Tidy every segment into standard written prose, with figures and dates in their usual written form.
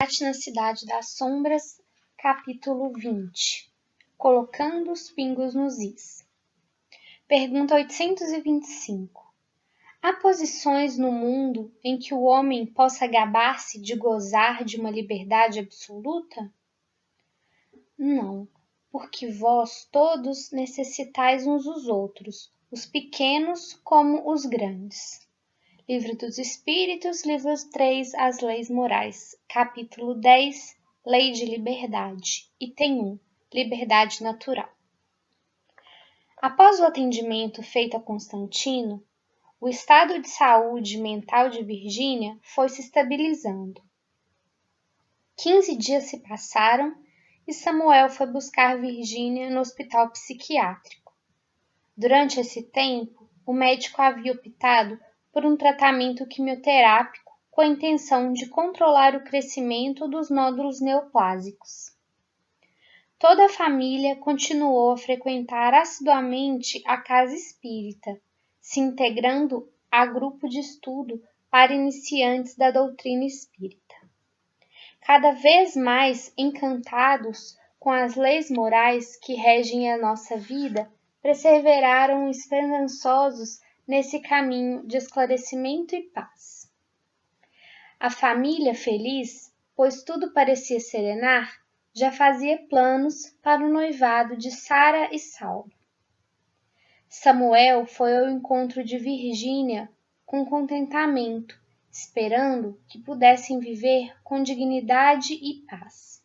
Na Cidade das Sombras, capítulo 20. Colocando os pingos nos is. Pergunta 825. Há posições no mundo em que o homem possa gabar-se de gozar de uma liberdade absoluta? Não, porque vós todos necessitais uns dos outros, os pequenos como os grandes. Livro dos Espíritos, livro 3, As Leis Morais, capítulo 10, Lei de Liberdade, item 1, Liberdade Natural. Após o atendimento feito a Constantino, o estado de saúde mental de Virgínia foi se estabilizando. 15 dias se passaram e Samuel foi buscar Virgínia no hospital psiquiátrico. Durante esse tempo, o médico havia optado por um tratamento quimioterápico com a intenção de controlar o crescimento dos nódulos neoplásicos. Toda a família continuou a frequentar assiduamente a casa espírita, se integrando a grupo de estudo para iniciantes da doutrina espírita. Cada vez mais encantados com as leis morais que regem a nossa vida, perseveraram esperançosos nesse caminho de esclarecimento e paz. A família feliz, pois tudo parecia serenar, já fazia planos para o noivado de Sara e Saulo. Samuel foi ao encontro de Virgínia com contentamento, esperando que pudessem viver com dignidade e paz.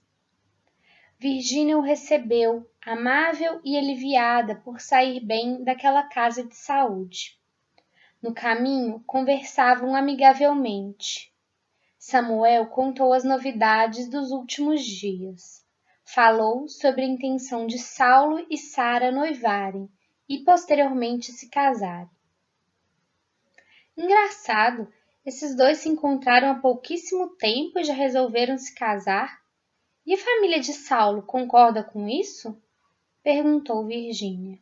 Virgínia o recebeu, amável e aliviada por sair bem daquela casa de saúde. No caminho, conversavam amigavelmente. Samuel contou as novidades dos últimos dias. Falou sobre a intenção de Saulo e Sara noivarem e posteriormente se casarem. Engraçado, esses dois se encontraram há pouquíssimo tempo e já resolveram se casar. E a família de Saulo concorda com isso? Perguntou Virgínia.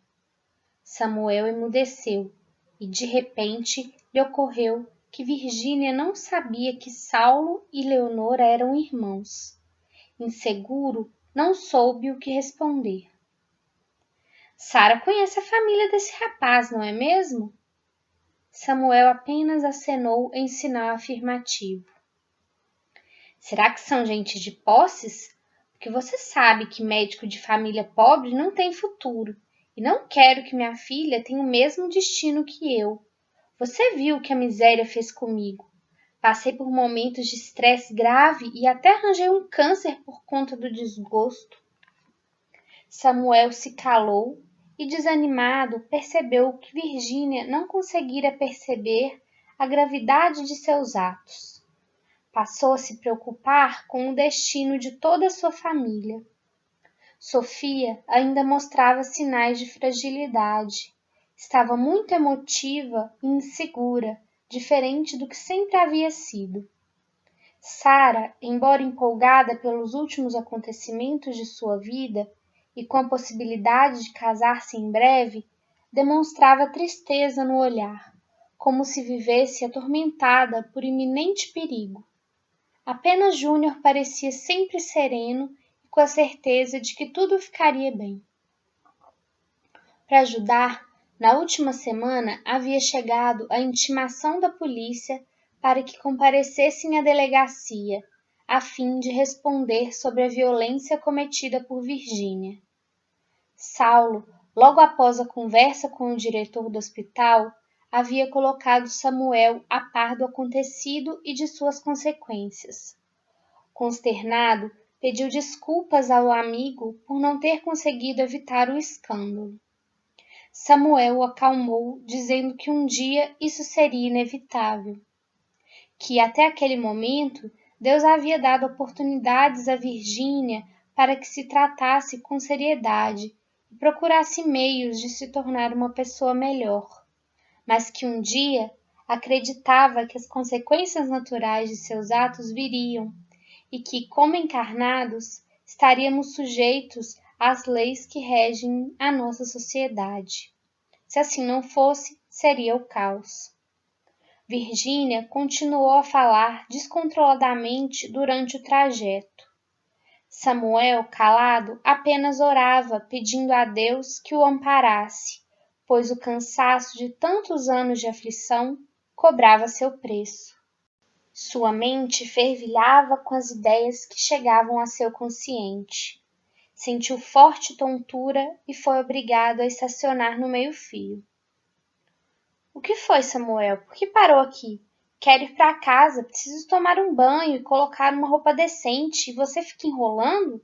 Samuel emudeceu e de repente lhe ocorreu que Virgínia não sabia que Saulo e Leonor eram irmãos. Inseguro, não soube o que responder. Sara conhece a família desse rapaz, não é mesmo? Samuel apenas acenou em sinal afirmativo. Será que são gente de posses? Porque você sabe que médico de família pobre não tem futuro, e não quero que minha filha tenha o mesmo destino que eu. Você viu o que a miséria fez comigo. Passei por momentos de estresse grave e até arranjei um câncer por conta do desgosto. Samuel se calou e, desanimado, percebeu que Virgínia não conseguira perceber a gravidade de seus atos. Passou a se preocupar com o destino de toda a sua família. Sofia ainda mostrava sinais de fragilidade. Estava muito emotiva e insegura, diferente do que sempre havia sido. Sara, embora empolgada pelos últimos acontecimentos de sua vida e com a possibilidade de casar-se em breve, demonstrava tristeza no olhar, como se vivesse atormentada por iminente perigo. Apenas Júnior parecia sempre sereno e com a certeza de que tudo ficaria bem. Para ajudar, na última semana havia chegado a intimação da polícia para que comparecessem à delegacia, a fim de responder sobre a violência cometida por Virgínia. Saulo, logo após a conversa com o diretor do hospital, havia colocado Samuel a par do acontecido e de suas consequências. Consternado, pediu desculpas ao amigo por não ter conseguido evitar o escândalo. Samuel o acalmou, dizendo que um dia isso seria inevitável, que até aquele momento Deus havia dado oportunidades a Virgínia para que se tratasse com seriedade e procurasse meios de se tornar uma pessoa melhor, mas que um dia acreditava que as consequências naturais de seus atos viriam e que, como encarnados, estaríamos sujeitos às leis que regem a nossa sociedade. Se assim não fosse, seria o caos. Virgínia continuou a falar descontroladamente durante o trajeto. Samuel, calado, apenas orava, pedindo a Deus que o amparasse, pois o cansaço de tantos anos de aflição cobrava seu preço. Sua mente fervilhava com as ideias que chegavam a seu consciente. Sentiu forte tontura e foi obrigado a estacionar no meio-fio. O que foi, Samuel? Por que parou aqui? Quero ir para casa, preciso tomar um banho e colocar uma roupa decente, e você fica enrolando?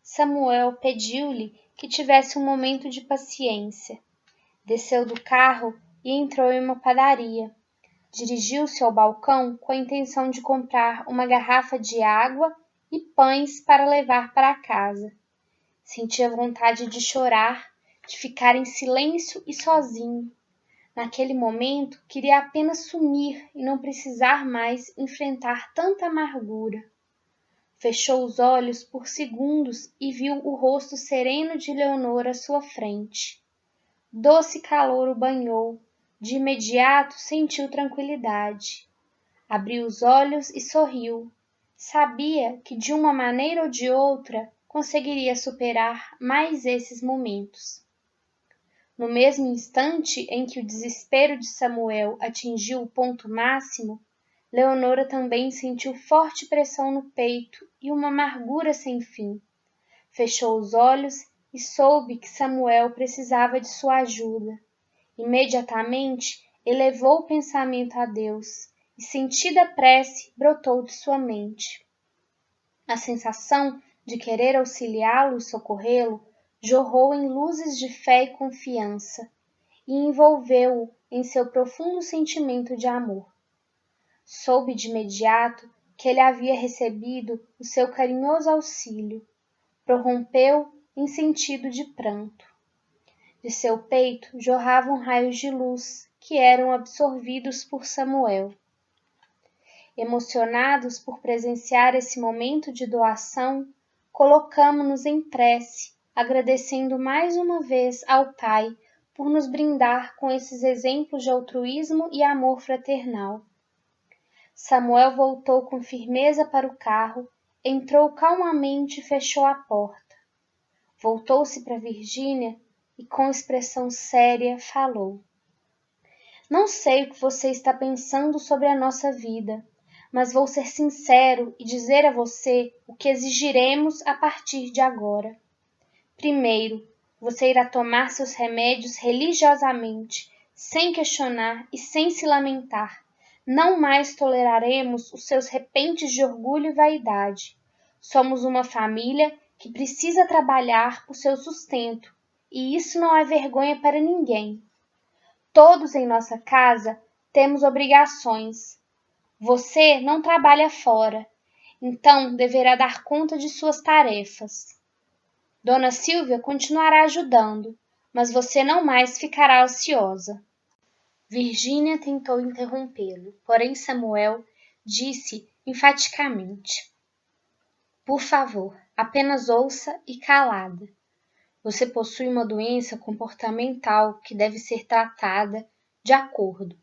Samuel pediu-lhe que tivesse um momento de paciência. Desceu do carro e entrou em uma padaria. Dirigiu-se ao balcão com a intenção de comprar uma garrafa de água e pães para levar para casa. Sentia vontade de chorar, de ficar em silêncio e sozinho. Naquele momento, queria apenas sumir e não precisar mais enfrentar tanta amargura. Fechou os olhos por segundos e viu o rosto sereno de Leonor à sua frente. Doce calor o banhou. De imediato sentiu tranquilidade. Abriu os olhos e sorriu. Sabia que de uma maneira ou de outra conseguiria superar mais esses momentos. No mesmo instante em que o desespero de Samuel atingiu o ponto máximo, Leonora também sentiu forte pressão no peito e uma amargura sem fim. Fechou os olhos e soube que Samuel precisava de sua ajuda. Imediatamente elevou o pensamento a Deus e sentida prece brotou de sua mente. A sensação de querer auxiliá-lo e socorrê-lo jorrou em luzes de fé e confiança e envolveu-o em seu profundo sentimento de amor. Soube de imediato que ele havia recebido o seu carinhoso auxílio. Prorrompeu em sentido de pranto. De seu peito jorravam raios de luz que eram absorvidos por Samuel. Emocionados por presenciar esse momento de doação, colocamo-nos em prece, agradecendo mais uma vez ao Pai por nos brindar com esses exemplos de altruísmo e amor fraternal. Samuel voltou com firmeza para o carro, entrou calmamente e fechou a porta. Voltou-se para Virgínia e, com expressão séria, falou: Não sei o que você está pensando sobre a nossa vida, mas vou ser sincero e dizer a você o que exigiremos a partir de agora. Primeiro, você irá tomar seus remédios religiosamente, sem questionar e sem se lamentar. Não mais toleraremos os seus repentes de orgulho e vaidade. Somos uma família que precisa trabalhar por seu sustento, e isso não é vergonha para ninguém. Todos em nossa casa temos obrigações. Você não trabalha fora, então deverá dar conta de suas tarefas. Dona Silvia continuará ajudando, mas você não mais ficará ociosa. Virgínia tentou interrompê-lo, porém Samuel disse enfaticamente: Por favor, apenas ouça e calada. Você possui uma doença comportamental que deve ser tratada de acordo,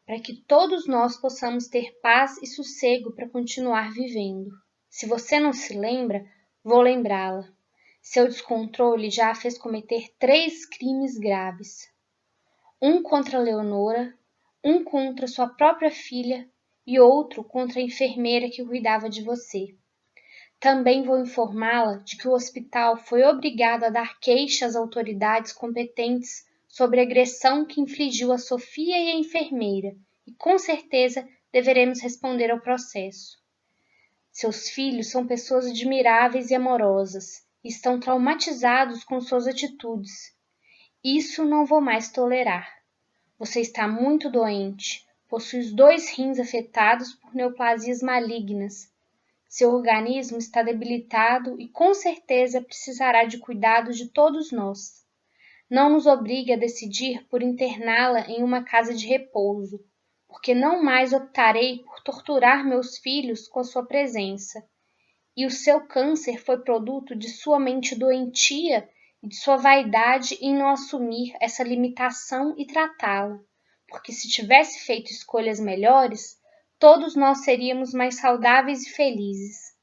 para que todos nós possamos ter paz e sossego para continuar vivendo. Se você não se lembra, vou lembrá-la. Seu descontrole já a fez cometer 3 crimes graves. Um contra Leonora, um contra sua própria filha e outro contra a enfermeira que cuidava de você. Também vou informá-la de que o hospital foi obrigado a dar queixa às autoridades competentes sobre a agressão que infligiu a Sofia e a enfermeira, e com certeza deveremos responder ao processo. Seus filhos são pessoas admiráveis e amorosas, e estão traumatizados com suas atitudes. Isso não vou mais tolerar. Você está muito doente, possui os 2 rins afetados por neoplasias malignas. Seu organismo está debilitado e com certeza precisará de cuidados de todos nós. Não nos obrigue a decidir por interná-la em uma casa de repouso, porque não mais optarei por torturar meus filhos com a sua presença. E o seu câncer foi produto de sua mente doentia e de sua vaidade em não assumir essa limitação e tratá-la, porque se tivesse feito escolhas melhores, todos nós seríamos mais saudáveis e felizes.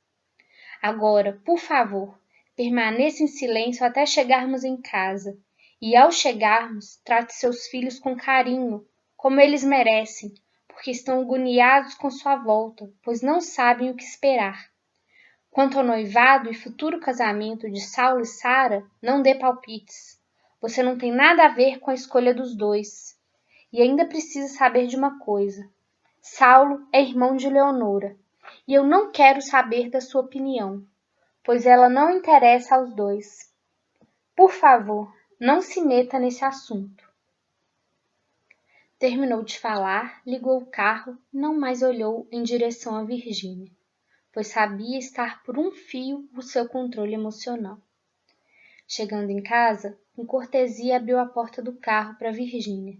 Agora, por favor, permaneça em silêncio até chegarmos em casa. E ao chegarmos, trate seus filhos com carinho, como eles merecem, porque estão agoniados com sua volta, pois não sabem o que esperar. Quanto ao noivado e futuro casamento de Saulo e Sara, não dê palpites. Você não tem nada a ver com a escolha dos dois. E ainda precisa saber de uma coisa. Saulo é irmão de Leonora, e eu não quero saber da sua opinião, pois ela não interessa aos dois. Por favor, não se meta nesse assunto. Terminou de falar, ligou o carro e não mais olhou em direção a Virgínia, pois sabia estar por um fio o seu controle emocional. Chegando em casa, com cortesia abriu a porta do carro para Virgínia.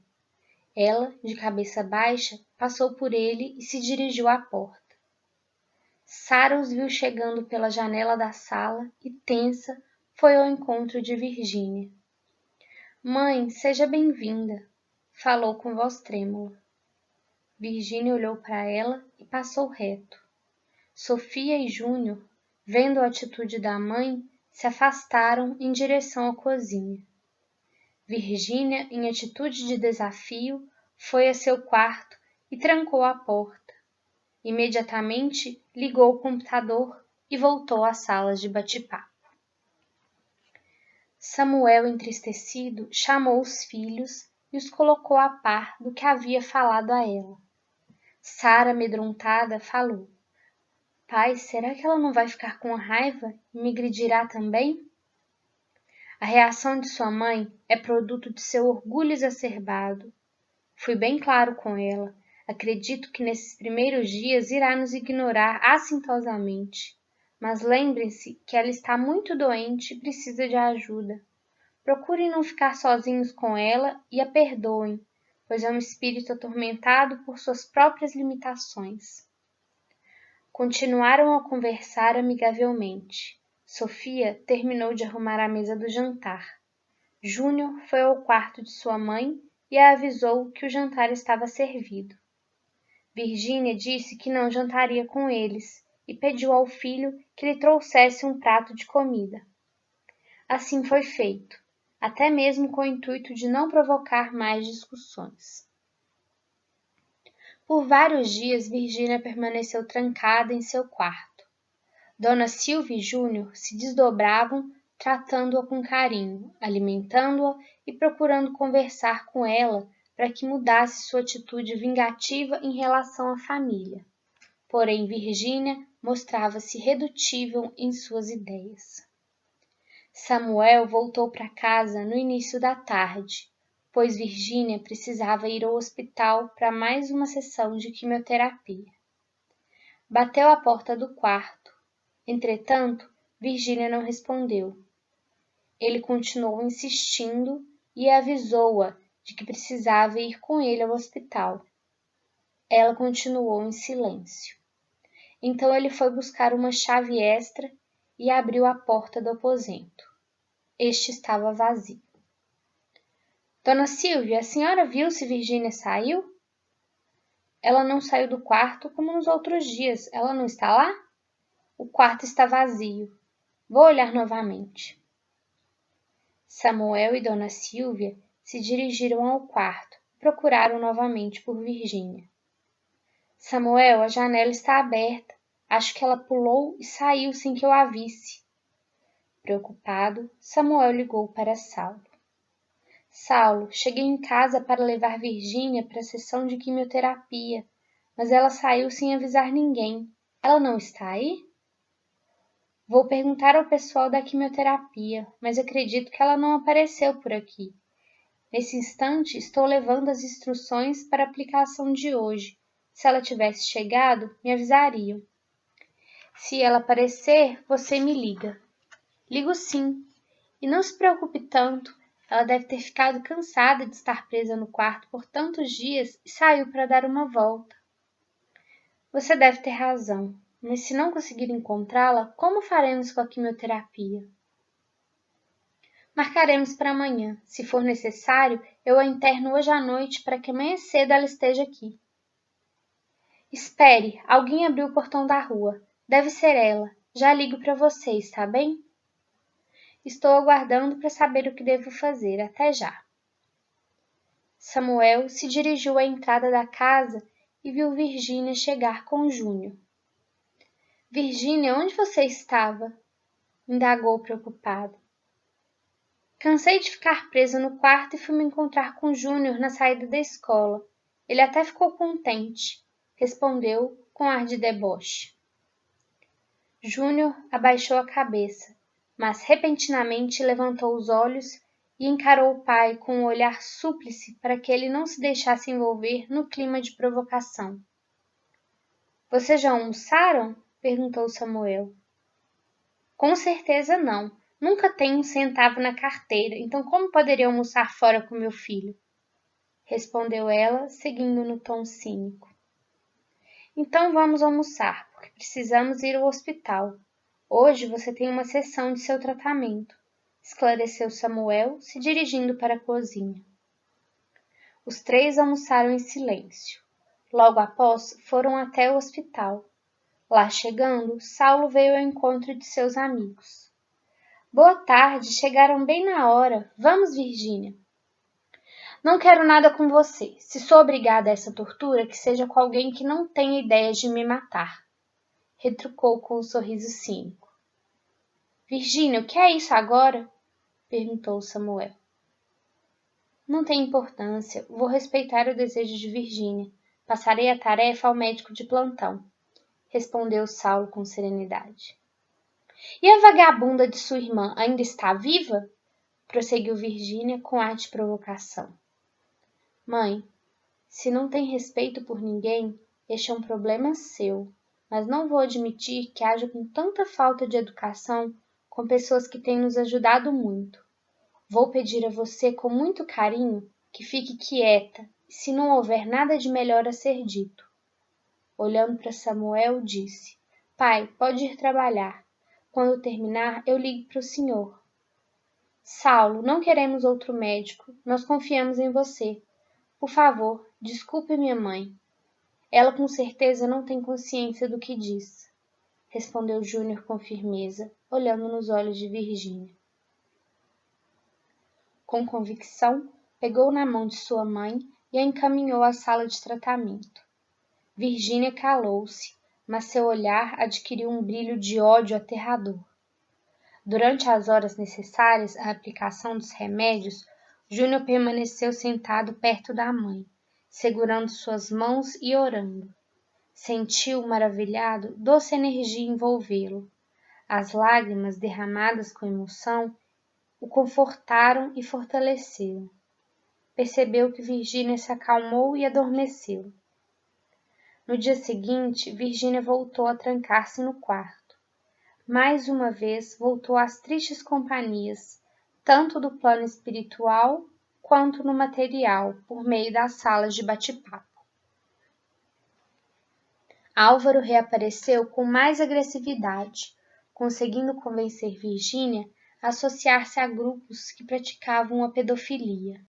Ela, de cabeça baixa, passou por ele e se dirigiu à porta. Sara os viu chegando pela janela da sala e, tensa, foi ao encontro de Virgínia. Mãe, seja bem-vinda, falou com voz trêmula. Virgínia olhou para ela e passou reto. Sofia e Júnior, vendo a atitude da mãe, se afastaram em direção à cozinha. Virgínia, em atitude de desafio, foi a seu quarto e trancou a porta. Imediatamente ligou o computador e voltou às salas de bate-papo. Samuel, entristecido, chamou os filhos e os colocou a par do que havia falado a ela. Sara, amedrontada, falou: Pai, será que ela não vai ficar com raiva e me agredirá também? A reação de sua mãe é produto de seu orgulho exacerbado. Fui bem claro com ela. Acredito que nesses primeiros dias irá nos ignorar assintosamente. Mas lembrem-se que ela está muito doente e precisa de ajuda. Procurem não ficar sozinhos com ela e a perdoem, pois é um espírito atormentado por suas próprias limitações. Continuaram a conversar amigavelmente. Sofia terminou de arrumar a mesa do jantar. Júnior foi ao quarto de sua mãe e a avisou que o jantar estava servido. Virgínia disse que não jantaria com eles e pediu ao filho que lhe trouxesse um prato de comida. Assim foi feito, até mesmo com o intuito de não provocar mais discussões. Por vários dias, Virgínia permaneceu trancada em seu quarto. Dona Silvia e Júnior se desdobravam, tratando-a com carinho, alimentando-a e procurando conversar com ela para que mudasse sua atitude vingativa em relação à família. Porém, Virgínia mostrava-se redutível em suas ideias. Samuel voltou para casa no início da tarde, pois Virgínia precisava ir ao hospital para mais uma sessão de quimioterapia. Bateu à porta do quarto. Entretanto, Virgínia não respondeu. Ele continuou insistindo e avisou-a de que precisava ir com ele ao hospital. Ela continuou em silêncio. Então ele foi buscar uma chave extra e abriu a porta do aposento. Este estava vazio. Dona Silvia, a senhora viu se Virgínia saiu? Ela não saiu do quarto como nos outros dias. Ela não está lá? O quarto está vazio. Vou olhar novamente. Samuel e Dona Silvia se dirigiram ao quarto e procuraram novamente por Virgínia. Samuel, a janela está aberta. Acho que ela pulou e saiu sem que eu a visse. Preocupado, Samuel ligou para Saulo. Saulo, cheguei em casa para levar Virgínia para a sessão de quimioterapia, mas ela saiu sem avisar ninguém. Ela não está aí? Vou perguntar ao pessoal da quimioterapia, mas acredito que ela não apareceu por aqui. Nesse instante, estou levando as instruções para a aplicação de hoje. Se ela tivesse chegado, me avisariam. Se ela aparecer, você me liga. Ligo sim. E não se preocupe tanto. Ela deve ter ficado cansada de estar presa no quarto por tantos dias e saiu para dar uma volta. Você deve ter razão, mas se não conseguir encontrá-la, como faremos com a quimioterapia? Marcaremos para amanhã. Se for necessário, Eu a interno hoje à noite para que amanhã cedo ela esteja aqui. Espere, alguém abriu o portão da rua. Deve ser ela. Já ligo para você, está bem? Estou aguardando para saber o que devo fazer. Até já. Samuel se dirigiu à entrada da casa e viu Virgínia chegar com Júnior. Virgínia, onde você estava? Indagou preocupado. Cansei de ficar presa no quarto e fui me encontrar com Júnior na saída da escola. Ele até ficou contente, respondeu com ar de deboche. Júnior abaixou a cabeça, mas repentinamente levantou os olhos e encarou o pai com um olhar súplice para que ele não se deixasse envolver no clima de provocação. Vocês já almoçaram? Perguntou Samuel. Com certeza não. Nunca tenho um centavo na carteira, então como poderia almoçar fora com meu filho? Respondeu ela, seguindo no tom cínico. Então vamos almoçar, porque precisamos ir ao hospital. Hoje você tem uma sessão de seu tratamento, esclareceu Samuel, se dirigindo para a cozinha. Os três almoçaram em silêncio. Logo após, foram até o hospital. Lá chegando, Saulo veio ao encontro de seus amigos. Boa tarde, chegaram bem na hora. Vamos, Virgínia. Não quero nada com você. Se sou obrigada a essa tortura, que seja com alguém que não tenha ideia de me matar. Retrucou com um sorriso cínico. Virgínia, o que é isso agora? Perguntou Samuel. Não tem importância. Vou respeitar o desejo de Virgínia. Passarei a tarefa ao médico de plantão. Respondeu Saulo com serenidade. E a vagabunda de sua irmã ainda está viva? Prosseguiu Virgínia com ar de provocação. Mãe, se não tem respeito por ninguém, este é um problema seu, mas não vou admitir que haja com tanta falta de educação com pessoas que têm nos ajudado muito. Vou pedir a você com muito carinho que fique quieta e se não houver nada de melhor a ser dito. Olhando para Samuel, disse, Pai, pode ir trabalhar. Quando terminar, eu ligo para o senhor. Saulo, não queremos outro médico. Nós confiamos em você. Por favor, desculpe minha mãe. Ela com certeza não tem consciência do que diz. Respondeu Júnior com firmeza, olhando nos olhos de Virgínia. Com convicção, pegou na mão de sua mãe e a encaminhou à sala de tratamento. Virgínia calou-se, mas seu olhar adquiriu um brilho de ódio aterrador. Durante as horas necessárias à aplicação dos remédios, Júnior permaneceu sentado perto da mãe, segurando suas mãos e orando. Sentiu, maravilhado, doce energia envolvê-lo. As lágrimas derramadas com emoção o confortaram e fortaleceram. Percebeu que Virgínia se acalmou e adormeceu. No dia seguinte, Virgínia voltou a trancar-se no quarto. Mais uma vez voltou às tristes companhias, tanto do plano espiritual quanto no material, por meio das salas de bate-papo. Álvaro reapareceu com mais agressividade, conseguindo convencer Virgínia a associar-se a grupos que praticavam a pedofilia.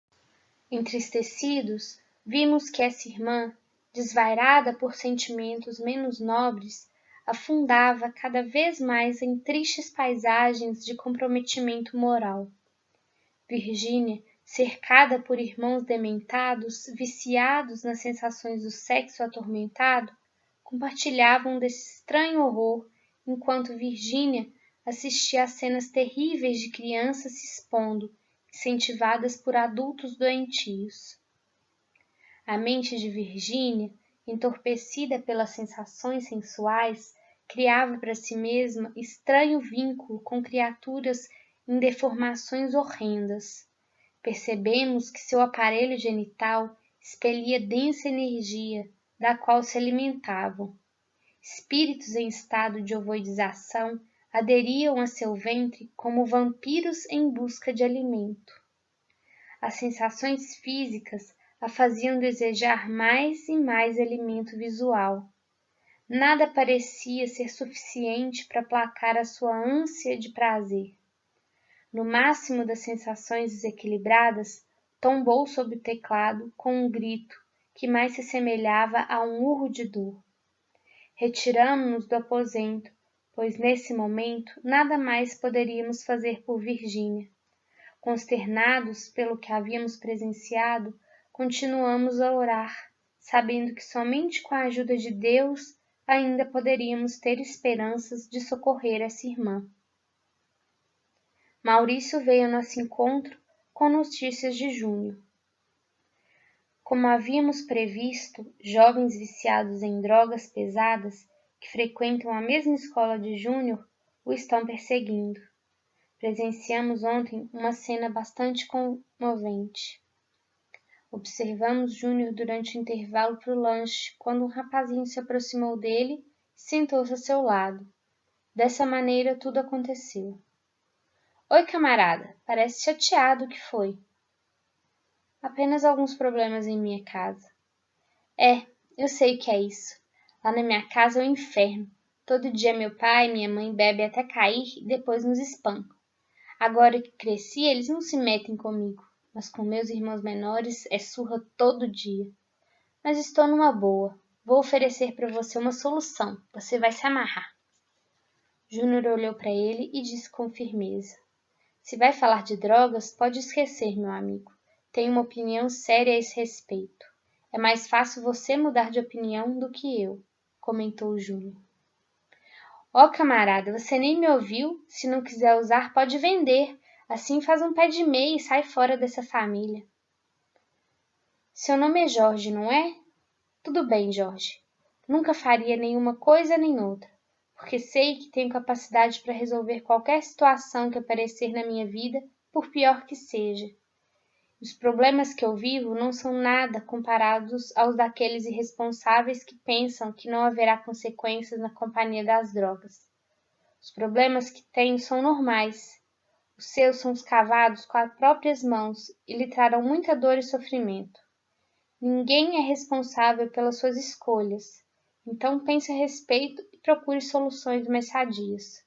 Entristecidos, vimos que essa irmã, desvairada por sentimentos menos nobres, afundava cada vez mais em tristes paisagens de comprometimento moral. Virgínia, cercada por irmãos dementados, viciados nas sensações do sexo atormentado, compartilhavam desse estranho horror, enquanto Virgínia assistia a cenas terríveis de crianças se expondo, incentivadas por adultos doentios. A mente de Virgínia, entorpecida pelas sensações sensuais, criava para si mesma estranho vínculo com criaturas em deformações horrendas. Percebemos que seu aparelho genital expelia densa energia, da qual se alimentavam. Espíritos em estado de ovoidização aderiam a seu ventre como vampiros em busca de alimento. As sensações físicas a faziam desejar mais e mais alimento visual. Nada parecia ser suficiente para aplacar a sua ânsia de prazer. No máximo das sensações desequilibradas, tombou sob o teclado com um grito que mais se semelhava a um urro de dor. Retiramo-nos do aposento, pois nesse momento nada mais poderíamos fazer por Virginia. Consternados pelo que havíamos presenciado, continuamos a orar, sabendo que somente com a ajuda de Deus ainda poderíamos ter esperanças de socorrer essa irmã. Maurício veio ao nosso encontro com notícias de Júnior. Como havíamos previsto, jovens viciados em drogas pesadas que frequentam a mesma escola de Júnior o estão perseguindo. Presenciamos ontem uma cena bastante comovente. Observamos Júnior durante o intervalo para o lanche, quando um rapazinho se aproximou dele e sentou-se ao seu lado. Dessa maneira tudo aconteceu. Oi, camarada, parece chateado, o que foi? Apenas alguns problemas em minha casa. Eu sei o que é isso. Lá na minha casa é um inferno. Todo dia meu pai e minha mãe bebem até cair e depois nos espancam. Agora que cresci, eles não se metem comigo, mas com meus irmãos menores é surra todo dia. Mas estou numa boa. Vou oferecer para você uma solução. Você vai se amarrar. Júnior olhou para ele e disse com firmeza. Se vai falar de drogas, pode esquecer, meu amigo. Tenho uma opinião séria a esse respeito. É mais fácil você mudar de opinião do que eu, comentou Júnior. Ó, camarada, você nem me ouviu? Se não quiser usar, pode vender. Assim faz um pé de meia e sai fora dessa família. Seu nome é Jorge, não é? Tudo bem, Jorge. Nunca faria nenhuma coisa nem outra, porque sei que tenho capacidade para resolver qualquer situação que aparecer na minha vida, por pior que seja. Os problemas que eu vivo não são nada comparados aos daqueles irresponsáveis que pensam que não haverá consequências na companhia das drogas. Os problemas que tenho são normais. Os seus são escavados com as próprias mãos e lhe trarão muita dor e sofrimento. Ninguém é responsável pelas suas escolhas. Então pense a respeito e procure soluções mais sadias.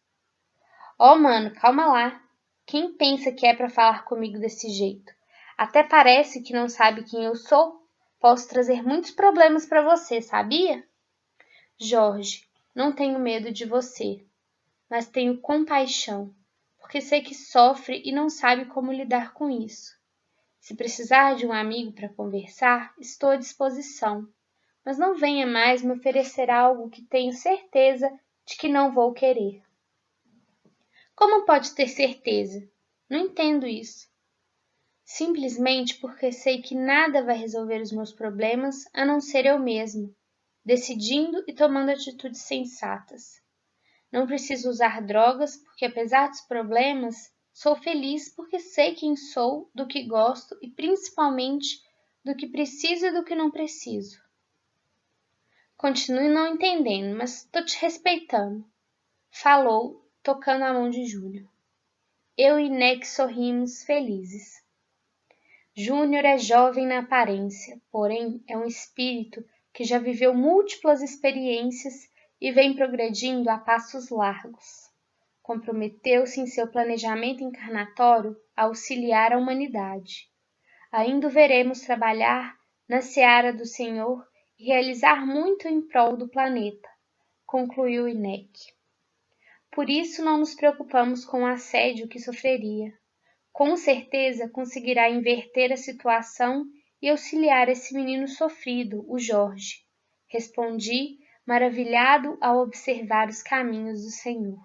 Mano, calma lá. Quem pensa que é para falar comigo desse jeito? Até parece que não sabe quem eu sou. Posso trazer muitos problemas para você, sabia? Jorge, não tenho medo de você, mas tenho compaixão, porque sei que sofre e não sabe como lidar com isso. Se precisar de um amigo para conversar, estou à disposição, mas não venha mais me oferecer algo que tenho certeza de que não vou querer. Como pode ter certeza? Não entendo isso. Simplesmente porque sei que nada vai resolver os meus problemas a não ser eu mesmo, decidindo e tomando atitudes sensatas. Não preciso usar drogas porque, apesar dos problemas, sou feliz porque sei quem sou, do que gosto e principalmente do que preciso e do que não preciso. Continue não entendendo, mas estou te respeitando. Falou, tocando a mão de Júnior. Eu e Neck sorrimos felizes. Júnior é jovem na aparência, porém é um espírito que já viveu múltiplas experiências e vem progredindo a passos largos. Comprometeu-se em seu planejamento encarnatório a auxiliar a humanidade. Ainda o veremos trabalhar na seara do Senhor e realizar muito em prol do planeta, concluiu Inek. Por isso não nos preocupamos com o assédio que sofreria. Com certeza conseguirá inverter a situação e auxiliar esse menino sofrido, o Jorge. Respondi, maravilhado ao observar os caminhos do Senhor.